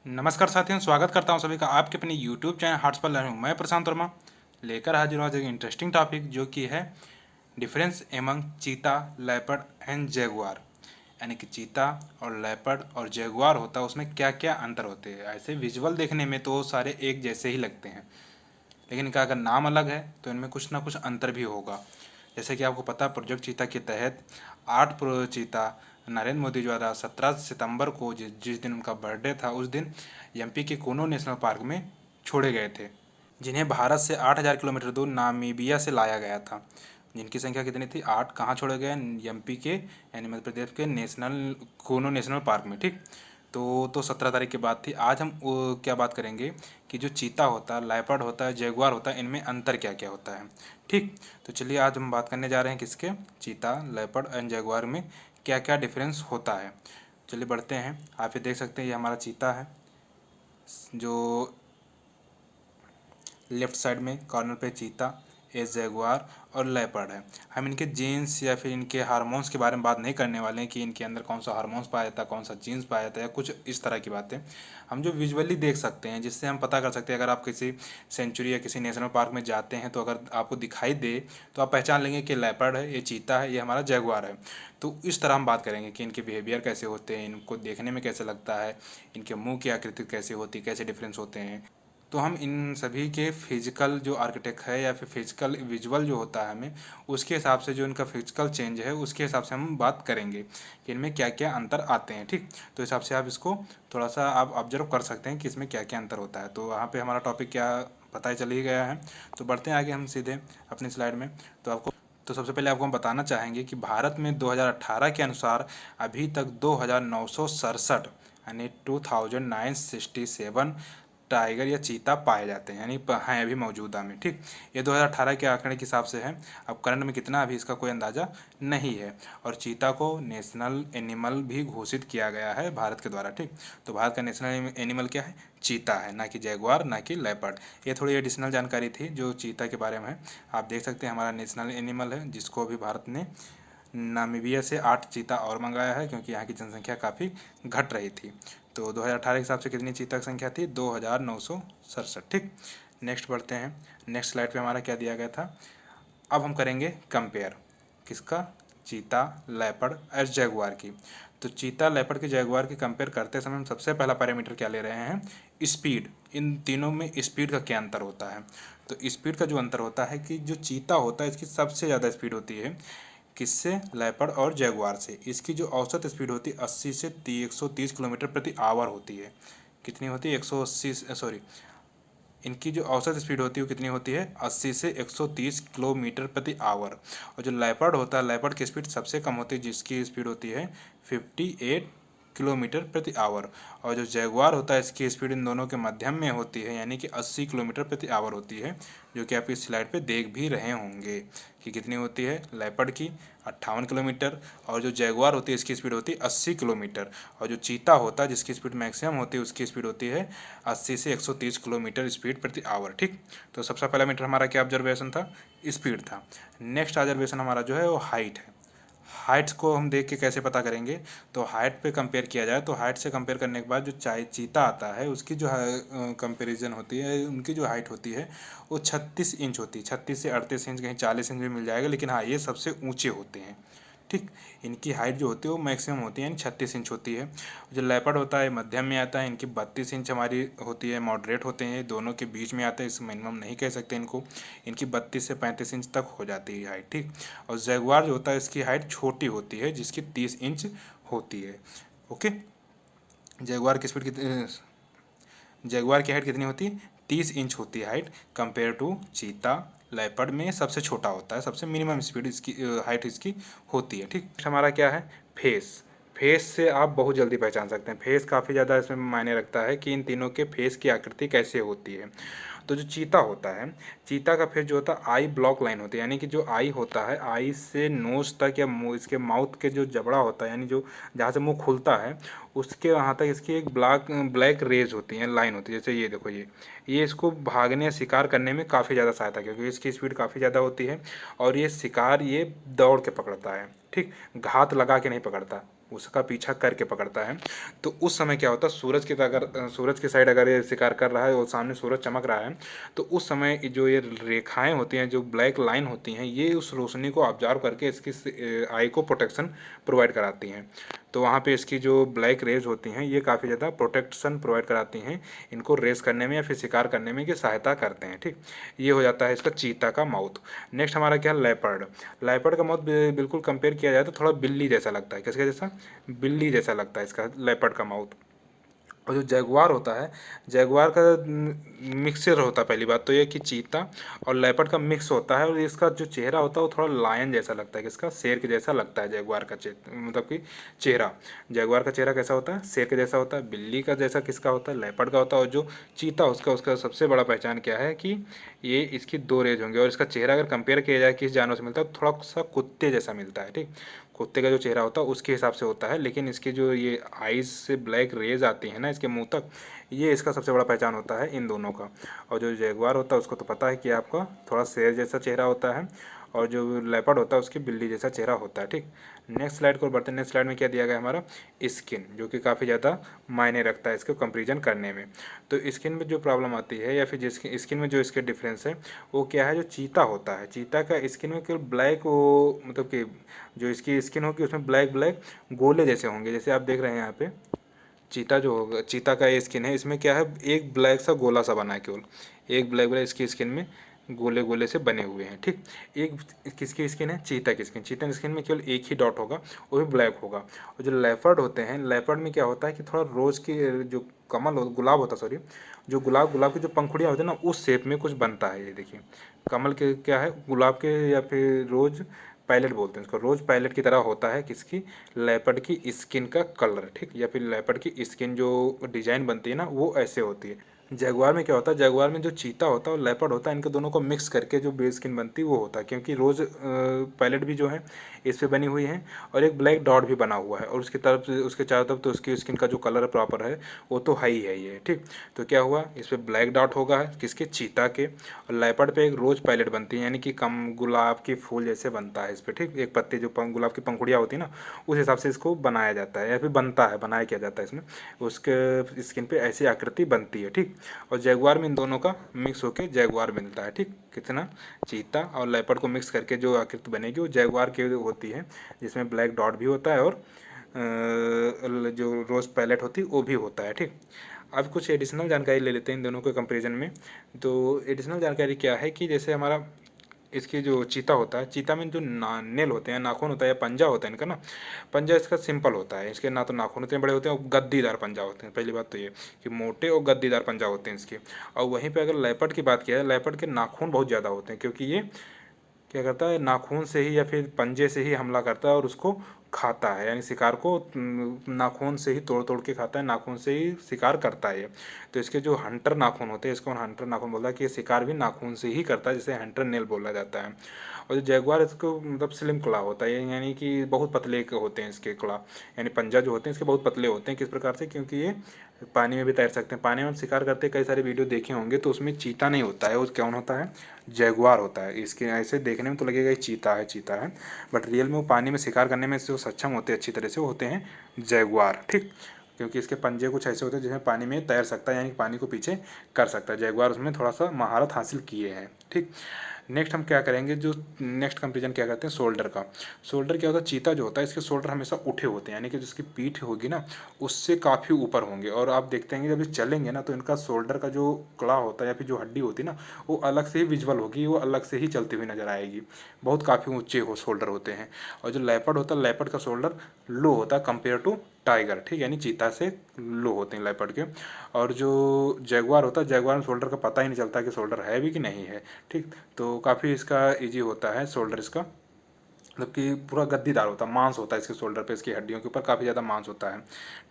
नमस्कार साथियों, स्वागत करता हूं सभी का आपके अपने YouTube चैनल हार्ट्स पर लर्निंग। मैं प्रशांत वर्मा लेकर हाजिर हूं आज एक इंटरेस्टिंग टॉपिक जो कि है डिफरेंस एमंग चीता, लेपर्ड एंड जैगुआर। यानी कि चीता और लेपर्ड और जैगुआर होता है, उसमें क्या क्या अंतर होते हैं। ऐसे विजुअल देखने में तो सारे एक जैसे ही लगते हैं, लेकिन इनका अगर नाम अलग है तो इनमें कुछ ना कुछ अंतर भी होगा। जैसे कि आपको पता है, प्रोजेक्ट चीता के तहत 8 प्रो चीता नरेंद्र मोदी द्वारा 17 सितंबर को जिस दिन उनका बर्थडे था, उस दिन एमपी के कोनो नेशनल पार्क में छोड़े गए थे, जिन्हें भारत से 8,000 किलोमीटर दूर नामीबिया से लाया गया था। जिनकी संख्या कितनी थी? 8। कहाँ छोड़े गए? एमपी के यानी मध्य प्रदेश के कोनो नेशनल पार्क में। ठीक, तो 17 तारीख की बात थी। आज हम क्या बात करेंगे कि जो चीता होता है, लेपर्ड होता है, जैगुआर होता है, इनमें अंतर क्या क्या होता है। ठीक, तो चलिए आज हम बात करने जा रहे हैं किसके? चीता, लेपर्ड एंड जैगुआर में क्या क्या डिफरेंस होता है। चलिए बढ़ते हैं। आप ये देख सकते हैं, ये हमारा चीता है जो लेफ्ट साइड में कॉर्नर पे चीता, ए जैगुआर और लेपर्ड है। हम इनके जीन्स या फिर इनके हार्मोन्स के बारे में बात नहीं करने वाले हैं कि इनके अंदर कौन सा हार्मोन्स पाया जाता है, कौन सा जीन्स पाया जाता है, या कुछ इस तरह की बातें। हम जो विजुअली देख सकते हैं, जिससे हम पता कर सकते हैं, अगर आप किसी सेंचुरी या किसी नेशनल पार्क में जाते हैं तो अगर आपको दिखाई दे तो आप पहचान लेंगे कि लेपर्ड है, ये चीता है, ये हमारा जैगुआर है। तो इस तरह हम बात करेंगे कि इनके बिहेवियर कैसे होते हैं, इनको देखने में कैसे लगता है, इनके मुंह की आकृति कैसे होती है, कैसे डिफरेंस होते हैं। तो हम इन सभी के फिजिकल जो आर्किटेक्ट है या फिर फिजिकल विजुअल जो होता है, हमें उसके हिसाब से जो इनका फिजिकल चेंज है उसके हिसाब से हम बात करेंगे कि इनमें क्या क्या अंतर आते हैं। ठीक, तो हिसाब से आप इसको थोड़ा सा आप ऑब्जर्व कर सकते हैं कि इसमें क्या क्या अंतर होता है। तो वहाँ पे हमारा टॉपिक क्या पता ही चल ही गया है। तो बढ़ते हैं आगे हम सीधे अपनी स्लाइड में। तो सबसे पहले आपको हम बताना चाहेंगे कि भारत में 2018 के अनुसार अभी तक 2,967 यानी 2,967 टाइगर या चीता पाए जाते हैं, यानी हैं अभी मौजूदा में। ठीक, ये 2018 के आंकड़े के हिसाब से है। अब करंट में कितना अभी इसका कोई अंदाज़ा नहीं है। और चीता को नेशनल एनिमल भी घोषित किया गया है भारत के द्वारा। ठीक, तो भारत का नेशनल एनिमल क्या है? चीता है, ना कि जैगुआर, ना कि लेपर्ड। ये थोड़ी एडिशनल जानकारी थी जो चीता के बारे में है। आप देख सकते हैं हमारा नेशनल एनिमल है, जिसको अभी भारत ने नामीबिया से 8 चीता और मंगाया है, क्योंकि यहाँ की जनसंख्या काफ़ी घट रही थी। तो 2018 के हिसाब से कितनी चीता की संख्या थी? 2,967। ठीक, नेक्स्ट बढ़ते हैं। नेक्स्ट स्लाइड पे हमारा क्या दिया गया था? अब हम करेंगे कंपेयर किसका? चीता, लेपर्ड और जैगुआर की। तो चीता, लेपर्ड की, जैगुआर की कंपेयर करते समय हम सबसे पहला पैरामीटर क्या ले रहे हैं? स्पीड। इन तीनों में स्पीड का क्या अंतर होता है? तो स्पीड का जो अंतर होता है कि जो चीता होता है इसकी सबसे ज़्यादा स्पीड होती है किससे? लेपर्ड और जैगुआर से। इसकी जो औसत स्पीड होती है 80 से 130 किलोमीटर प्रति आवर होती है। कितनी होती है? 180, सॉरी, इनकी जो औसत स्पीड होती है वो कितनी होती है? 80 से 130 किलोमीटर प्रति आवर। और जो लेपर्ड होता है, लेपर्ड की स्पीड सबसे कम होती है, जिसकी स्पीड होती है 58 किलोमीटर प्रति आवर। और जो जैगुआर होता है इसकी स्पीड इन दोनों के मध्यम में होती है, यानी कि 80 किलोमीटर प्रति आवर होती है, जो कि आप इस स्लाइड पे देख भी रहे होंगे कि कितनी होती है। लेपर्ड की 58 किलोमीटर, और जो जैगुआर होती है इसकी स्पीड होती है 80 किलोमीटर। और जो चीता होता है जिसकी स्पीड मैक्सिमम होती है उसकी स्पीड होती है 80 से 130 किलोमीटर स्पीड प्रति आवर। ठीक, तो सबसे पहला मीटर हमारा क्या ऑब्जर्वेशन था? स्पीड था। नेक्स्ट ऑब्जर्वेशन हमारा जो है वो हाइट है। हाइट्स को हम देख के कैसे पता करेंगे? तो हाइट पे कंपेयर किया जाए तो हाइट से कंपेयर करने के बाद जो चीता आता है उसकी जो कंपेरिजन होती है, उनकी जो हाइट होती है वो 36 इंच होती है। 36 से 38 इंच, कहीं 40 इंच भी मिल जाएगा, लेकिन हाँ, ये सबसे ऊंचे होते हैं। ठीक, इनकी हाइट जो होती है वो मैक्सिमम होती है, यानी 36 इंच होती है। जो लेपर्ड होता है मध्यम में आता है, इनकी 32 इंच हमारी होती है। मॉडरेट होते हैं, दोनों के बीच में आते हैं, इस मिनिमम नहीं कह सकते इनको। इनकी 32 से 35 इंच तक हो जाती है हाइट। ठीक, और जैगुआर जो होता है इसकी हाइट छोटी होती है, जिसकी 30 इंच होती है। ओके, जैगुआर की स्पीड कितनी, जैगुआर की हाइट कितनी होती है? 30 इंच होती है हाइट, कंपेयर टू चीता। लेपर्ड में सबसे छोटा होता है, सबसे मिनिमम स्पीड इसकी हाइट इसकी होती है। ठीक, हमारा क्या है? फेस। फेस से आप बहुत जल्दी पहचान सकते हैं। फेस काफ़ी ज़्यादा इसमें मायने रखता है कि इन तीनों के फेस की आकृति कैसे होती है। तो जो चीता होता है, चीता का फेस जो होता है आई ब्लॉक लाइन होती है, यानी कि जो आई होता है, आई से नोज तक या मुँह, इसके माउथ के जो जबड़ा होता है, यानी जो जहाँ से मुंह खुलता है उसके वहाँ तक इसकी एक ब्लैक रेज होती है, लाइन होती है। जैसे ये देखो, ये इसको भागने या शिकार करने में काफ़ी ज़्यादा सहायता, क्योंकि इसकी स्पीड काफ़ी ज़्यादा होती है और ये शिकार ये दौड़ के पकड़ता है। ठीक, घात लगा के नहीं पकड़ता। उसका पीछा करके पकड़ता है। तो उस समय क्या होता है, सूरज के साइड अगर ये शिकार कर रहा है और सामने सूरज चमक रहा है, तो उस समय जो ये रेखाएं होती हैं, जो ब्लैक लाइन होती हैं, ये उस रोशनी को ऑब्जर्व करके इसकी आई को प्रोटेक्शन प्रोवाइड कराती हैं। तो वहाँ पे इसकी जो ब्लैक रेज होती हैं, ये काफ़ी ज़्यादा प्रोटेक्शन प्रोवाइड कराती हैं, इनको रेस करने में या फिर शिकार करने में की सहायता करते हैं। ठीक, ये हो जाता है इसका चीता का माउथ। नेक्स्ट हमारा क्या है, लेपर्ड। लेपर्ड का माउथ बिल्कुल कंपेयर किया जाए तो थोड़ा बिल्ली जैसा लगता है। किसके जैसा, बिल्ली जैसा लगता है इसका लेपर्ड का माउथ। और जो जैगुआर होता है, जैगुआर का मिक्सचर होता है। पहली बात तो ये कि चीता और लेपर्ड का मिक्स होता है, और इसका जो चेहरा होता है वो थोड़ा लायन जैसा लगता है, किसका, शेर के जैसा लगता है जैगुआर का मतलब कि चेहरा। जैगुआर का चेहरा कैसा होता है, शेर के जैसा होता है। बिल्ली का जैसा किसका होता है, लेपर्ड का होता है। और जो चीता उसका उसका सबसे बड़ा पहचान क्या है कि ये इसकी 2 रेज होंगे, और इसका चेहरा अगर कंपेयर किया जाए किस जानवर से मिलता है, थोड़ा सा कुत्ते जैसा मिलता है। ठीक, कुत्ते का जो चेहरा होता है उसके हिसाब से होता है, लेकिन इसके जो ये आईज से ब्लैक रेज आती है ना इसके मुंह तक, ये इसका सबसे बड़ा पहचान होता है इन दोनों का। और जो जैगुआर होता है उसको तो पता है कि आपका थोड़ा शेर जैसा चेहरा होता है, और जो लेपर्ड होता है उसकी बिल्ली जैसा चेहरा होता है। ठीक, नेक्स्ट स्लाइड को बढ़ते हैं। नेक्स्ट स्लाइड में क्या दिया गया हमारा, स्किन, जो कि काफ़ी ज़्यादा मायने रखता है इसको कंपेरिजन करने में। तो स्किन में जो प्रॉब्लम आती है, या फिर जिसकी स्किन में जो इसके डिफरेंस है, वो क्या है, जो चीता होता है, चीता का स्किन में केवल ब्लैक, वो मतलब कि जो इसकी स्किन होगी उसमें ब्लैक ब्लैक गोले जैसे होंगे, जैसे आप देख रहे हैं यहाँ पे। चीता जो होगा, चीता का ये स्किन है, इसमें क्या है, एक ब्लैक सा गोला सा बना है, केवल एक ब्लैक ब्लैक इसकी स्किन में गोले गोले से बने हुए हैं। ठीक, एक किसकी स्किन है, चीता की स्किन। चीता की स्किन में केवल एक ही डॉट होगा, वो भी ब्लैक होगा। और जो लेपर्ड होते हैं, लेपर्ड में क्या होता है कि थोड़ा रोज की जो कमल हो, गुलाब होता, सॉरी, जो गुलाब गुलाब की जो पंखुड़ियाँ होती है ना, उस शेप में कुछ बनता है। ये देखिए, कमल के क्या है, गुलाब के, या फिर रोज पैलेट बोलते हैं इसको, रोज पैलेट की तरह होता है किसकी, लेपर्ड की स्किन का कलर। ठीक, या फिर लेपर्ड की स्किन जो डिजाइन बनती है ना, वो ऐसे होती है। जैगुआर में क्या होता है, जैगुआर में जो चीता होता है और लेपर्ड होता है, इनके दोनों को मिक्स करके जो बेस स्किन बनती है वो होता है, क्योंकि रोज पैलेट भी जो है इस पे बनी हुई है, और एक ब्लैक डॉट भी बना हुआ है, और उसकी तरफ से, उसके चारों तरफ तो उसकी स्किन का जो कलर प्रॉपर है वो तो है ही है ये। ठीक, तो क्या हुआ, इस पर ब्लैक डॉट होगा किसके, चीता के, और लेपर्ड पे एक रोज पैलेट बनती है, यानी कि कम गुलाब की फूल जैसे बनता है इस पर। ठीक, एक पत्ते जो गुलाब की पंखुड़ियाँ होती है ना, उस हिसाब से इसको बनाया जाता है, या फिर बनता है, बनाया किया जाता है इसमें, उसके स्किन पे ऐसी आकृति बनती है। ठीक, और जैगुआर में इन दोनों का मिक्स होकर जैगुआर मिलता है। ठीक, कितना, चीता और लेपर्ड को मिक्स करके जो आकृति बनेगी वो जैगुआर की होती है, जिसमें ब्लैक डॉट भी होता है, और जो रोज पैलेट होती है वो भी होता है। ठीक, अब कुछ एडिशनल जानकारी ले लेते हैं इन दोनों के कंपैरिजन में। तो एडिशनल जानकारी क्या है कि जैसे हमारा इसकी जो चीता होता है, चीता में जो नेल होते हैं, नाखून होता है या पंजा होता है इनका ना, पंजा इसका सिंपल होता है, इसके ना तो नाखून इतने बड़े होते हैं और गद्दीदार पंजा होते हैं। पहली बात तो ये कि मोटे और गद्दीदार पंजा होते हैं इसके। और वहीं पे अगर लेपर्ड की बात किया जाए, लेपर्ड के नाखून बहुत ज़्यादा होते हैं, क्योंकि ये क्या करता है, नाखून से ही या फिर पंजे से ही हमला करता है और उसको खाता है, यानी शिकार को नाखून से ही तोड़ तोड़ के खाता है, नाखून से ही शिकार करता है ये। तो इसके जो हंटर नाखून होते हैं, इसको हंटर नाखून बोलता है, कि ये शिकार भी नाखून से ही करता है, जिसे हंटर नेल बोला जाता है। और जो जैगुआर, इसको मतलब स्लिम क्ला होता है, यानी कि बहुत पतले के होते हैं इसके क्ला, यानी पंजा जो होते हैं इसके बहुत पतले होते हैं। किस प्रकार से, क्योंकि ये पानी में भी तैर सकते हैं। पानी में हम शिकार करते हैं, कई सारे वीडियो देखे होंगे, तो उसमें चीता नहीं होता है, वो कौन होता है, जैगुआर होता है। इसके ऐसे देखने में तो लगेगा चीता है, चीता है, बट रियल में वो पानी में शिकार करने में जो सक्षम होते हैं अच्छी तरह से, वो होते हैं जैगुआर। ठीक, क्योंकि इसके पंजे कुछ ऐसे होते हैं जिसमें पानी में तैर सकता है, यानी पानी को पीछे कर सकता है। जैगुआर उसमें थोड़ा सा महारत हासिल किए हैं। ठीक, नेक्स्ट हम क्या करेंगे, जो नेक्स्ट कंपेरिजन क्या करते हैं, शोल्डर का। शोल्डर क्या होता है, चीता जो होता है इसके शोल्डर हमेशा उठे होते हैं, यानी कि जिसकी पीठ होगी ना उससे काफ़ी ऊपर होंगे, और आप देखते हैं जब ये चलेंगे ना तो इनका शोल्डर का जो कड़ा होता है या फिर जो हड्डी होती है ना, वो अलग से ही विजुअल होगी, वो अलग से ही चलती हुई नजर आएगी, बहुत काफ़ी ऊंचे हो शोल्डर होते हैं। और जो लेपर्ड होता है, लेपर्ड का शोल्डर लो होता है कंपेयर टू टाइगर। ठीक, यानी चीता से लो होते हैं लेपर्ड के। और जो जैगुआर होता है, जैगुआर में शोल्डर का पता ही नहीं चलता कि शोल्डर है भी कि नहीं है। ठीक, तो काफ़ी इसका इजी होता है शोल्डर इसका, मतलब कि पूरा गद्दीदार होता है, मांस होता है इसके शोल्डर पे, इसकी हड्डियों के ऊपर काफ़ी ज़्यादा मांस होता है।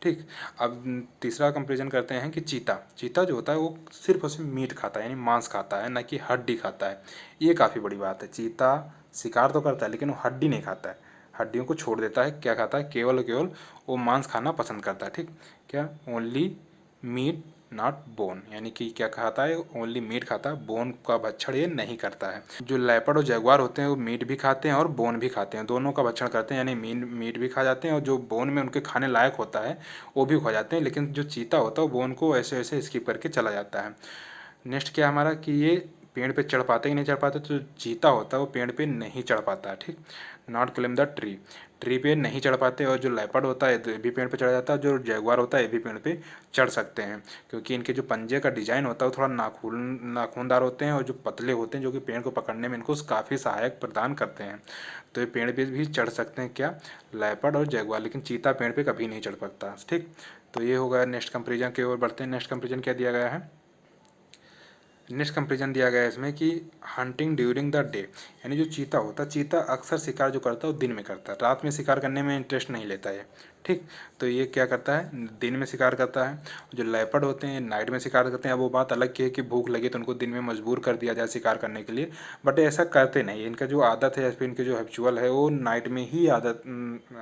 ठीक, अब तीसरा कंपेरिजन करते हैं कि चीता। चीता जो होता है वो सिर्फ उसमें मीट खाता है, यानी मांस खाता है, ना कि हड्डी खाता है। ये काफ़ी बड़ी बात है। चीता शिकार तो करता है लेकिन वो हड्डी नहीं खाता है, हड्डियों को छोड़ देता है। क्या खाता है, केवल और केवल वो मांस खाना पसंद करता है। ठीक, क्या, ओनली मीट नॉट बोन, यानी कि क्या खाता है, ओनली मीट खाता है, बोन का भक्षण ये नहीं करता है। जो लेपर्ड और जगुआर होते हैं वो मीट भी खाते हैं और बोन भी खाते हैं, दोनों का भक्षण करते हैं, यानी मीट भी खा जाते हैं और जो बोन में उनके खाने लायक होता है वो भी खा जाते हैं। लेकिन जो चीता होता है वो बोन को ऐसे ऐसे स्किप करके चला जाता है। नेक्स्ट क्या हमारा कि ये पेड़ पे चढ़ पाते ही नहीं चढ़ पाते, तो चीता होता है वो पेड़ पे नहीं चढ़ पाता है, ठीक। Not climb the tree, tree पे नहीं चढ़ पाते। और जो लेपर्ड होता है तो ये भी पेड़ पे चढ़ जाता है, जो जैगुआर होता है ये भी पेड़ पे चढ़ सकते हैं, क्योंकि इनके जो पंजे का डिजाइन होता है वो थोड़ा नाखूनदार होते हैं और जो पतले होते हैं, जो कि पेड़ को पकड़ने में इनको काफ़ी सहायक प्रदान करते हैं। तो ये पेड़ पे भी चढ़ सकते हैं क्या, लेपर्ड और जैगुआर, लेकिन चीता पेड़ पे कभी नहीं चढ़ पाता, ठीक। तो ये होगा। नेक्स्ट कंपेरिजन की ओर बढ़ते हैं। नेक्स्ट कंपेरिजन क्या दिया गया है, नेक्स्ट कंपेरिजन दिया गया है इसमें कि हंटिंग ड्यूरिंग द डे, यानी जो चीता होता है, चीता अक्सर शिकार जो करता है वो दिन में करता है, रात में शिकार करने में इंटरेस्ट नहीं लेता है, ठीक। तो ये क्या करता है, दिन में शिकार करता है। जो लेपर्ड होते हैं नाइट में शिकार करते हैं। अब वो बात अलग की है कि भूख लगे तो उनको दिन में मजबूर कर दिया जाए शिकार करने के लिए, बट ऐसा करते नहीं। इनका जो आदत है या फिर इनकी जो हैबिचुअल है वो नाइट में ही आदत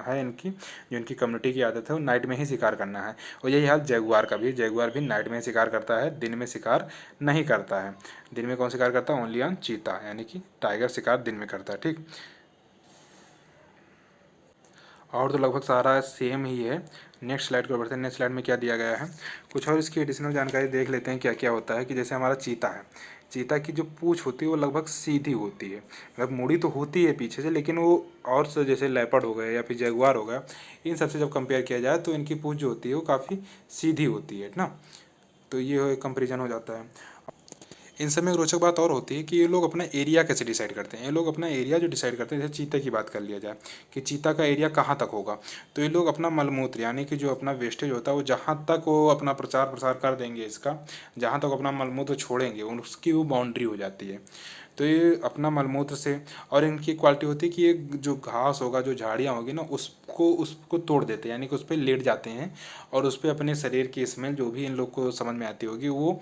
है इनकी, जो इनकी कम्युनिटी की आदत है वो नाइट में ही शिकार करना है। और यही हाल जैगुआर का भी, जैगुआर भी नाइट में शिकार करता है, दिन में शिकार नहीं करता है। दिन में कौन शिकार करता है, ओनली ऑन चीता, यानी कि टाइगर शिकार दिन में करता है, ठीक। और तो लगभग सारा सेम ही है। नेक्स्ट स्लाइड को बढ़ते हैं। नेक्स्ट स्लाइड में क्या दिया गया है, कुछ और इसकी एडिशनल जानकारी देख लेते हैं क्या क्या होता है। कि जैसे हमारा चीता है, चीता की जो पूँछ होती है वो लगभग सीधी होती है, मतलब मुड़ी तो होती है पीछे से, लेकिन वो और से जैसे लेपर्ड हो गए या फिर जगुआर हो गया, इन सबसे जब कंपेयर किया जाए तो इनकी पूँछ जो होती है वो काफ़ी सीधी होती है ना। तो ये कंपेरिजन हो जाता है। इन सब में एक रोचक बात और होती है कि ये लोग अपना एरिया कैसे डिसाइड करते हैं। ये लोग अपना एरिया जो डिसाइड करते हैं, जैसे चीते की बात कर लिया जाए कि चीता का एरिया कहाँ तक होगा, तो ये लोग अपना मलमूत्र यानी कि जो अपना वेस्टेज होता है वो जहाँ तक वो अपना प्रचार प्रसार कर देंगे, इसका जहाँ तक अपना मलमूत्र छोड़ेंगे उसकी वो बाउंड्री हो जाती है। तो ये अपना मलमूत्र से, और इनकी क्वालिटी होती है कि ये जो घास होगा, जो झाड़ियाँ होगी ना, उसको उसको तोड़ देते हैं, यानी कि उस पर लेट जाते हैं और उस पर अपने शरीर की स्मेल जो भी इन लोग को समझ में आती होगी वो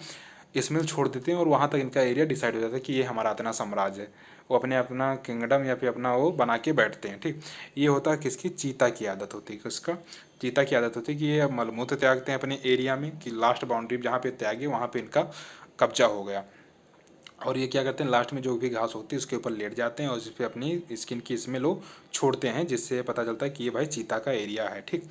स्मेल छोड़ देते हैं, और वहाँ तक इनका एरिया डिसाइड हो जाता है कि ये हमारा इतना साम्राज्य है। वो अपने अपना किंगडम या फिर अपना वो बना के बैठते हैं, ठीक। ये होता है किसकी, चीता की आदत होती है। किसका, चीता की आदत होती है कि ये अब मलमूत्र त्यागते हैं अपने एरिया में, कि लास्ट बाउंड्री जहाँ पे त्यागे वहाँ पे इनका कब्जा हो गया। और ये क्या करते हैं, लास्ट में जो भी घास होती है उसके ऊपर लेट जाते हैं और उस पर अपनी स्किन की स्मेल वो छोड़ते हैं, जिससे पता चलता है कि ये भाई चीता का एरिया है, ठीक।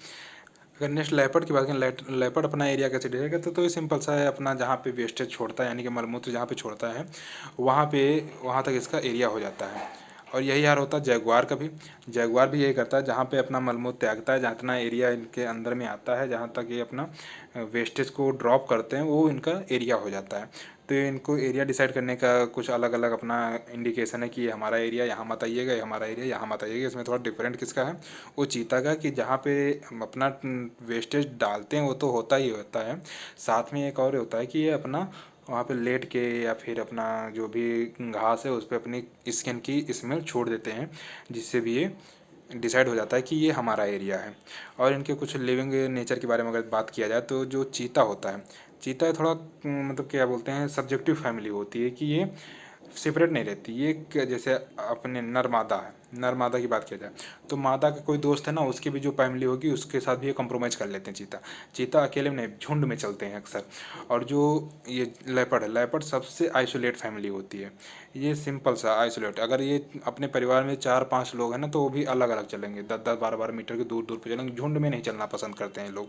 अगर नेक्स्ट लेपर्ड की बात करें, लेपर्ड अपना एरिया कैसे डिसाइड करता है, तो ये सिंपल सा है, अपना जहाँ पे वेस्टेज छोड़ता है यानी कि मलमूत्र जहाँ पे छोड़ता है वहाँ पे, वहाँ तक इसका एरिया हो जाता है। और यही हाल होता है जैगुआर का भी। जैगुआर भी यही करता है, जहाँ पे अपना मलमूत्र त्यागता है, जितना एरिया इनके अंदर में आता है, जहाँ तक ये अपना वेस्टेज को ड्रॉप करते हैं वो इनका एरिया हो जाता है। तो इनको एरिया डिसाइड करने का कुछ अलग अलग अपना इंडिकेशन है कि ये हमारा एरिया यहाँ मत आइएगा, ये हमारा एरिया यहाँ मत आइएगा। इसमें थोड़ा डिफरेंट किसका है, वो चीता का, कि जहाँ पे हम अपना वेस्टेज डालते हैं वो तो होता ही होता है, साथ में एक और होता है कि ये अपना वहाँ पे लेट के या फिर अपना जो भी घास है उस पर अपनी स्किन की स्मेल छोड़ देते हैं, जिससे भी ये डिसाइड हो जाता है कि ये हमारा एरिया है। और इनके कुछ लिविंग नेचर के बारे में अगर बात किया जाए तो जो चीता होता है, चीता थोड़ा मतलब क्या बोलते हैं, सब्जेक्टिव फैमिली होती है, कि ये सेपरेट नहीं रहती। ये जैसे अपने नर मादा है, नर मादा की बात किया जाए तो मादा का कोई दोस्त है ना, उसकी भी जो फैमिली होगी उसके साथ भी ये कम्प्रोमाइज़ कर लेते हैं। चीता चीता अकेले में नहीं, झुंड में चलते हैं अक्सर। और जो ये लेपर्ड है, लेपर्ड सबसे आइसोलेट फैमिली होती है। ये सिंपल सा आइसोलेट, अगर ये अपने परिवार में 4-5 लोग हैं ना तो वो भी अलग अलग चलेंगे, 10-10 12-12 मीटर के दूर दूर पे चलेंगे, झुंड में नहीं चलना पसंद करते हैं लोग।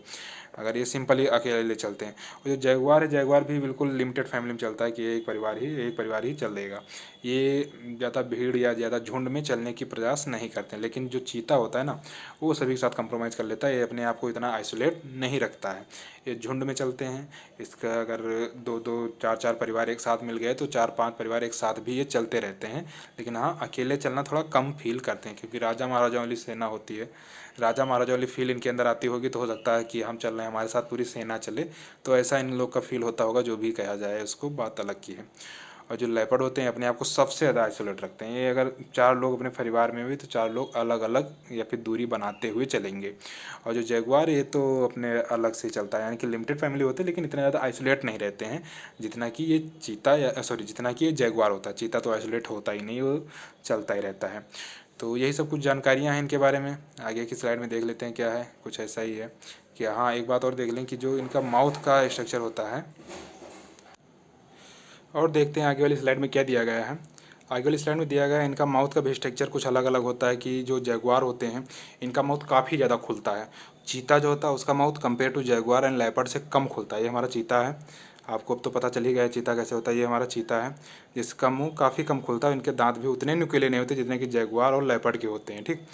अगर ये सिंपली अकेले चलते हैं। और जो जैगुआर है, जैगुआर भी बिल्कुल लिमिटेड फैमिली में चलता है, कि एक परिवार ही चल देगा। ये ज़्यादा भीड़ या ज़्यादा झुंड में चलने की प्रयास नहीं करते हैं। लेकिन जो चीता होता है ना, वो सभी के साथ कंप्रोमाइज़ कर लेता है, ये अपने आप को इतना आइसोलेट नहीं रखता है। ये झुंड में चलते हैं। इसका अगर 2-2 4-4 परिवार एक साथ मिल गए तो 4-5 परिवार एक साथ भी ये चलते रहते हैं। लेकिन हाँ, अकेले चलना थोड़ा कम फील करते हैं, क्योंकि राजा महाराजाओं वाली सेना होती है, राजा महाराजाओं वाली फील इनके अंदर आती होगी तो हो सकता है कि हम चल रहे हैं, हमारे साथ पूरी सेना चले, तो ऐसा इन लोग का फील होता होगा। जो भी कहा जाए उसको, बात अलग की है। और जो लेपर्ड होते हैं अपने आप को सबसे ज़्यादा आइसोलेट रखते हैं। ये अगर 4 लोग अपने परिवार में भी तो 4 लोग अलग अलग या फिर दूरी बनाते हुए चलेंगे। और जो जैगुआर ये तो अपने अलग से चलता है, यानी कि लिमिटेड फैमिली होते हैं, लेकिन इतने ज़्यादा आइसोलेट नहीं रहते हैं जितना कि ये चीता या सॉरी जितना कि ये जैगुआर होता है। चीता तो आइसोलेट होता ही नहीं, वो चलता ही रहता है। तो यही सब कुछ जानकारियाँ हैं इनके बारे में। आगे की स्लाइड में देख लेते हैं क्या है, कुछ ऐसा ही है कि हाँ, एक बात और देख लें कि जो इनका माउथ का स्ट्रक्चर होता है, और देखते हैं आगे वाली स्लाइड में क्या दिया गया है। आगे वाली स्लाइड में दिया गया है इनका माउथ का भी स्ट्रक्चर कुछ अलग अलग होता है कि जो जैगुआर होते हैं इनका माउथ काफ़ी ज़्यादा खुलता है। चीता जो होता है उसका mouth compare to jaguar and leopard से कम खुलता है। ये हमारा चीता है, आपको अब तो पता चल ही गया है चीता कैसे होता है। ये हमारा चीता है जिसका मुंह काफ़ी कम खुलता है, इनके दांत भी उतने नुकीले नहीं होते जितने कि जैगुआर और लेपर्ड के होते हैं। ठीक,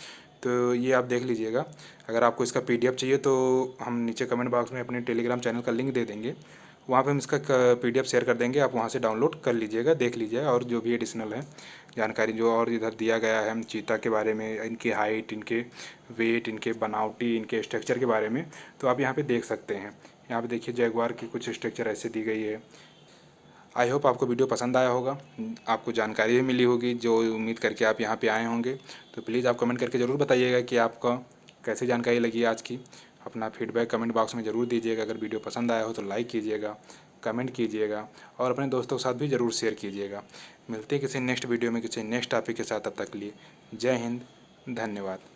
तो ये आप देख लीजिएगा। अगर आपको इसका PDF चाहिए तो हम नीचे कमेंट बॉक्स में अपने टेलीग्राम चैनल का लिंक दे देंगे, वहाँ पे हम इसका PDF शेयर कर देंगे, आप वहाँ से डाउनलोड कर लीजिएगा, देख लीजिएगा। और जो भी एडिशनल है जानकारी जो और इधर दिया गया है चीता के बारे में, इनकी हाइट, इनके वेट, इनके बनावटी, इनके स्ट्रक्चर के बारे में, तो आप यहाँ पे देख सकते हैं। यहाँ पे देखिए जैगुआर की कुछ स्ट्रक्चर ऐसे दी गई है। आई होप आपको वीडियो पसंद आया होगा, आपको जानकारी भी मिली होगी जो उम्मीद करके आप यहाँ पे आए होंगे। तो प्लीज़ आप कमेंट करके ज़रूर बताइएगा कि आपका कैसे जानकारी लगी आज की। अपना फीडबैक कमेंट बॉक्स में ज़रूर दीजिएगा। अगर वीडियो पसंद आया हो तो लाइक कीजिएगा, कमेंट कीजिएगा और अपने दोस्तों के साथ भी ज़रूर शेयर कीजिएगा। मिलते हैं किसी नेक्स्ट वीडियो में किसी नेक्स्ट टॉपिक के साथ, तब तक के लिए जय हिंद, धन्यवाद।